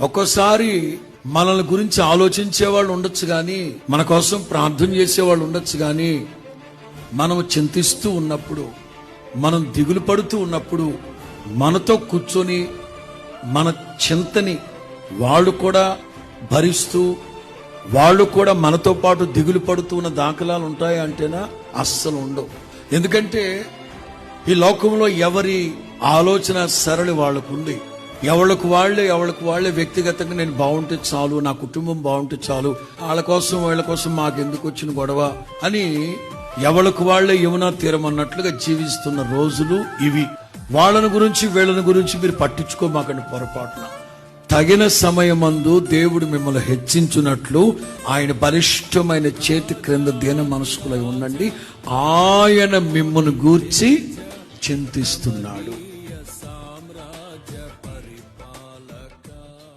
ఒక్కోసారి మనల్ని గురించి ఆలోచించే వాళ్ళు ఉండొచ్చు కానీ, మన కోసం ప్రార్థన చేసేవాళ్ళు ఉండొచ్చు కానీ, మనం చింతిస్తూ ఉన్నప్పుడు, మనం దిగులు పడుతూ ఉన్నప్పుడు మనతో కూర్చొని మన చింతని వాళ్ళు కూడా భరిస్తూ, వాళ్ళు కూడా మనతో పాటు దిగులు పడుతూ ఉన్న దాఖలాలు ఉంటాయి అంటేనా? అస్సలు ఉండవు. ఎందుకంటే ఈ లోకంలో ఎవరి ఆలోచన సరళి వాళ్ళకు ఉంది. ఎవరికి వాళ్ళే వ్యక్తిగతంగా నేను బాగుంటే చాలు, నా కుటుంబం బాగుంటే చాలు, వీళ్ళ కోసం మాకెందుకు వచ్చిన గొడవ అని ఎవరికి వాళ్ళే యమునా తీరం అన్నట్లుగా జీవిస్తున్న రోజులు ఇవి. వీళ్ళని గురించి మీరు పట్టించుకోమాకండి పొరపాటున. తగిన సమయమందు దేవుడు మిమ్మల్ని హెచ్చించున్నట్లు ఆయన బలిష్టమైన చేతి క్రింద దీన మనస్కులై ఉండండి. ఆయన మిమ్మల్ని గూర్చి చింతిస్తున్నాడు.